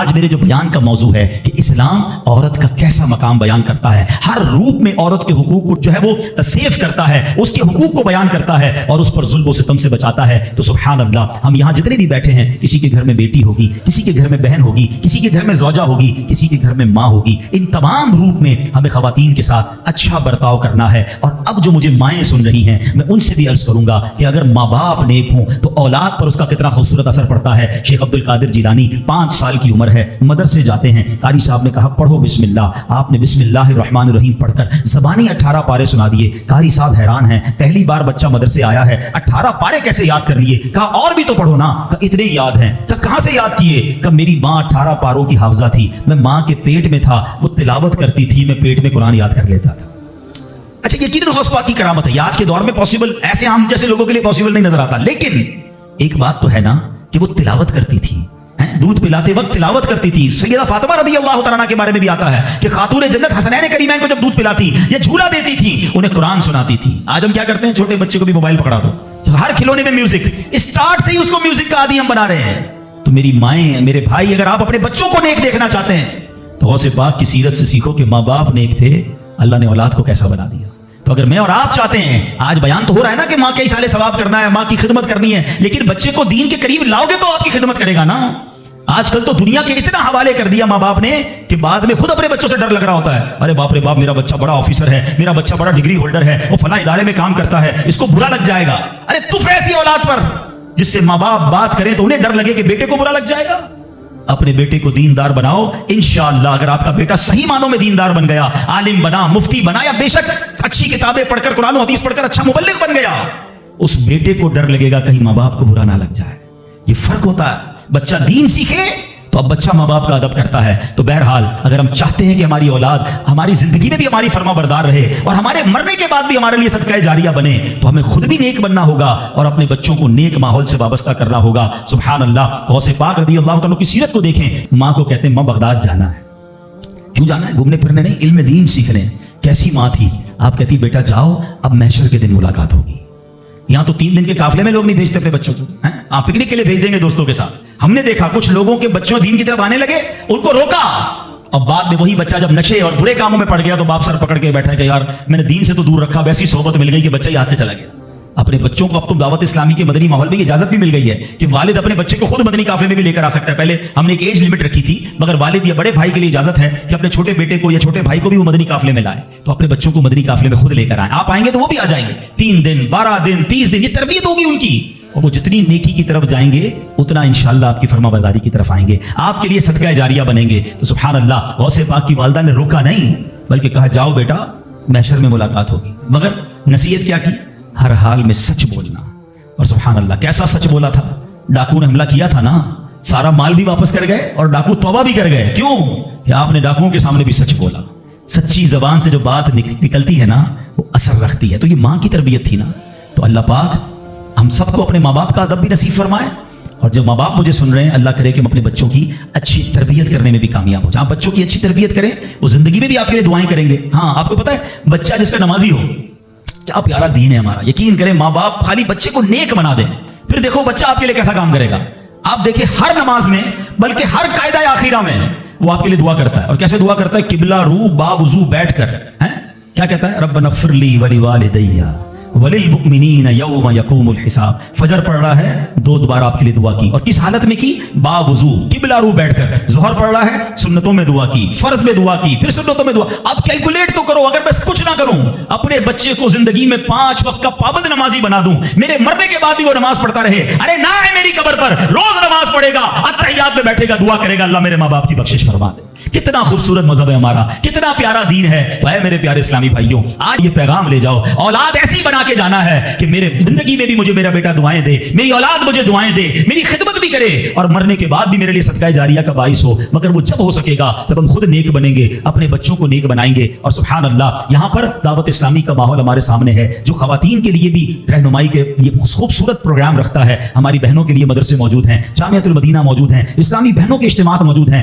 آج میرے جو بیان کا موضوع ہے کہ اسلام عورت کا کیسا مقام بیان کرتا ہے، ہر روپ میں عورت کے حقوق کو جو ہے وہ سیف کرتا ہے، اس کے حقوق کو بیان کرتا ہے اور اس پر ظلم و ستم سے بچاتا ہے۔ تو سبحان اللہ، ہم یہاں جتنے بھی بیٹھے ہیں، کسی کے گھر میں بیٹی ہوگی، کسی کے گھر میں بہن ہوگی، کسی کے گھر میں زوجہ ہوگی، کسی کے گھر میں ماں ہوگی، ان تمام روپ میں ہمیں خواتین کے ساتھ اچھا برتاؤ کرنا ہے۔ اور اب جو مجھے مائیں سن رہی ہیں، میں ان سے بھی عرض کروں گا کہ اگر ماں باپ نیک ہوں تو اولاد پر اس کا کتنا خوبصورت اثر پڑتا ہے۔ شیخ عبد القادر جیلانی 5 سال کی عمر ہے، مدرسے جاتے ہیں، قاری صاحب نے کہا پڑھو بسم اللہ، آپ نے بسم اللہ الرحمن الرحیم پڑھ کر زبانی 18 پارے سنا دیے۔ قاری صاحب حیران ہیں، پہلی بار بچہ مدرسے آیا ہے، 18 پارے کیسے یاد کر لیے؟ کہا اور بھی تو پڑھو نا۔ کہا اتنے یاد ہیں۔ کہا کہاں سے یاد کیے؟ کہا میری ماں 18 پاروں کی حافظہ تھی، میں ماں کے پیٹ میں تھا، وہ تلاوت کرتی تھی، میں پیٹ میں قرآن یاد کر لیتا تھا۔ اچھا یقیناً غوث پاک کی کرامت ہے، یہ آج کے دور میں پاسبل ایسے ہم جیسے لوگوں کے لیے پاسبل نہیں نظر آتا، لیکن ایک بات تو ہے نا کہ وہ تلاوت کرتی تھی، دودھ پلاتے وقت تلاوت کرتی تھی۔ سیدہ فاطمہ رضی اللہ تعالیٰ عنہا کے بارے میں بھی آتا ہے کہ خاتون جنت حسنین کریمین کو جب دودھ پلاتی یا جھولا دیتی تھی، انہیں قرآن سناتی تھی۔ آج ہم کیا کرتے ہیں، چھوٹے بچے کو بھی موبائل پکڑا دو، ہر کھلونے میں میوزک، اسٹارٹ سے ہی اس کو میوزک کا عادی ہم بنا رہے ہیں۔ تو میری مائیں، میرے بھائی، اگر آپ اپنے بچوں کو نیک دیکھنا چاہتے ہیں تو غوث پاک کی سیرت سے سیکھو کہ ماں باپ نیک تھے، اللہ نے اولاد کو کیسا بنا دیا۔ تو اگر میں اور آپ چاہتے ہیں، آج بیان تو ہو رہا ہے نا کہ ماں کے سالے ثواب کرنا ہے، ماں کی خدمت کرنی ہے، لیکن بچے کو دین کے قریب لاؤ گے تو آپ کی خدمت کرے گا نا۔ آج کل تو دنیا کے اتنا حوالے کر دیا ماں باپ نے کہ بعد میں خود اپنے بچوں سے ڈر لگ رہا ہوتا ہے، ارے باپ رے باپ، میرا بچہ بڑا آفیسر ہے، میرا بچہ بڑا ڈگری ہولڈر ہے، وہ فلاں ادارے میں کام کرتا ہے، اس کو برا لگ جائے گا۔ ارے تف ایسی اولاد پر جس سے ماں باپ بات کریں تو انہیں ڈر لگے کہ بیٹے کو برا لگ جائے گا۔ اپنے بیٹے کو دیندار بناؤ، انشاءاللہ اگر آپ کا بیٹا صحیح معنوں میں دیندار بن گیا، عالم بنا، مفتی بنا، یا بے شک اچھی کتابیں پڑھ کر، قرآن و حدیث پڑھ کر اچھا مبلغ بن گیا، اس بیٹے کو ڈر لگے گا کہیں ماں باپ کو برا نہ لگ جائے۔ یہ فرق ہوتا ہے، بچہ دین سیکھے تو اب بچہ ماں باپ کا ادب کرتا ہے۔ تو بہرحال اگر ہم چاہتے ہیں کہ ہماری اولاد ہماری زندگی میں بھی ہماری فرما بردار رہے اور ہمارے مرنے کے بعد بھی ہمارے لیے صدقہ جاریہ بنے، تو ہمیں خود بھی نیک بننا ہوگا اور اپنے بچوں کو نیک ماحول سے وابستہ کرنا ہوگا۔ سبحان اللہ، غوث پاک رضی اللہ تعالیٰ کی سیرت کو دیکھیں، ماں کو کہتے ہیں ماں بغداد جانا ہے۔ کیوں جانا ہے؟ گھومنے پھرنے نہیں، علم دین سیکھنے۔ کیسی ماں تھی؟ آپ کہتی بیٹا جاؤ، اب محشر کے دن ملاقات ہوگی۔ یہاں تو 3 دن کے قافلے میں لوگ نہیں بھیجتے اپنے بچوں کو، آپ پکنک کے لیے بھیج دیں گے دوستوں کے ساتھ۔ ہم نے دیکھا کچھ لوگوں کے بچوں دین کی طرف آنے لگے، ان کو روکا، اور بعد میں وہی بچہ جب نشے اور برے کاموں میں پڑ گیا تو باپ سر پکڑ کے بیٹھا کہ یار میں نے دین سے تو دور رکھا، ویسی صحبت مل گئی کہ بچہ ہی ہاتھ سے چلا گیا۔ اپنے بچوں کو اب تو دعوت اسلامی کے مدنی ماحول میں اجازت بھی مل گئی ہے کہ والد اپنے بچے کو خود مدنی قافلے میں بھی لے کر آ سکتا ہے۔ پہلے ہم نے ایک ایج لمٹ رکھی تھی، مگر والد یا بڑے بھائی کے لیے اجازت ہے کہ اپنے چھوٹے بیٹے کو یا چھوٹے بھائی کو بھی وہ مدنی قافلے میں لائے، تو اپنے بچوں کو مدنی قافلے میں خود لے کر آئیں۔ آپ آئیں گے تو وہ بھی آ جائیں گے، 3 دن 12 دن 30 دن، یہ تربیت ہوگی ان کی، اور وہ جتنی نیکی کی طرف جائیں گے اتنا انشاءاللہ آپ کی فرما برداری کی طرف آئیں گے، آپ کے لیے صدقہ جاریہ بنیں گے۔ تو سبحان اللہ، غوث پاک کی والدہ نے روکا نہیں بلکہ کہا جاؤ بیٹا، محشر میں ملاقات ہوگی، مگر نصیحت کیا کی؟ ہر حال میں سچ بولنا۔ اور سبحان اللہ کیسا سچ بولا تھا؟ ڈاکو نے حملہ کیا تھا نا، سارا مال بھی واپس کر گئے اور ڈاکو توبہ بھی کر گئے۔ کیوں؟ کہ آپ نے ڈاکوؤں کے سامنے بھی سچ بولا۔ سچی زبان سے جو بات نکلتی ہے نا وہ اثر رکھتی ہے۔ تو یہ ماں کی تربیت تھی نا۔ تو اللہ پاک ہم سب کو اپنے ماں باپ کا ادب بھی نصیب فرمائے، اور جو ماں باپ مجھے سن رہے ہیں، اللہ کرے کہ ہم اپنے بچوں کی اچھی تربیت کرنے میں بھی کامیاب ہو جائیں۔ آپ بچوں کی اچھی تربیت کریں، وہ زندگی میں بھی آپ کے لیے دعائیں کریں گے۔ ہاں آپ کو پتا ہے بچہ جس کا نمازی ہو، کیا پیارا دین ہے ہمارا۔ یقین کریں ماں باپ خالی بچے کو نیک بنا دیں، پھر دیکھو بچہ آپ کے لیے کیسا کام کرے گا۔ آپ دیکھیں ہر نماز میں، بلکہ ہر قاعدہ آخیرہ میں وہ آپ کے لیے دعا کرتا ہے، اور کیسے دعا کرتا ہے؟ قبلہ رو با وضو بیٹھ کر۔ کیا کہتا ہے؟ ربنا اغفر لی ولوالدی وللمؤمنین یوم یقوم الحساب۔ فجر پڑھ رہا ہے، 2 بار آپ کے لیے دعا کی، اور کس حالت میں کی؟ با وضو، قبلہ رو بیٹھ کر۔ ظہر پڑھ رہا ہے، سنتوں میں دعا کی، فرض میں دعا کی، پھر سنتوں میں دعا۔ اب کیلکولیٹ تو کرو، اگر میں کچھ نہ کروں، اپنے بچے کو زندگی میں 5 وقت کا پابند نمازی بنا دوں، میرے مرنے کے بعد بھی وہ نماز پڑھتا رہے، ارے نہ ہے میری قبر پر روز نماز پڑھے گا، اتحیات میں بیٹھے گا، دعا کرے گا اللہ میرے ماں باپ کی بخشش فرما دے۔ کتنا خوبصورت مذہب ہے ہمارا، کتنا پیارا دین ہے۔ تو اے میرے پیارے اسلامی بھائیوں، آج یہ پیغام لے جاؤ، اولاد ایسی بنا کے جانا ہے کہ میرے زندگی میں بھی مجھے میرا بیٹا دعائیں دے، میری اولاد مجھے دعائیں دے، میری خدمت بھی کرے، اور مرنے کے بعد بھی میرے لیے صدقہ جاریہ کا باعث ہو۔ مگر وہ جب ہو سکے گا جب ہم خود نیک بنیں گے، اپنے بچوں کو نیک بنائیں گے۔ اور سبحان اللہ، یہاں پر دعوت اسلامی کا ماحول ہمارے سامنے ہے، جو خواتین کے لیے بھی رہنمائی کے یہ خوبصورت پروگرام رکھتا ہے۔ ہماری بہنوں کے لیے مدرسے موجود ہیں، جامعۃ المدینہ موجود ہیں، اسلامی بہنوں کے اجتماعات موجود ہیں،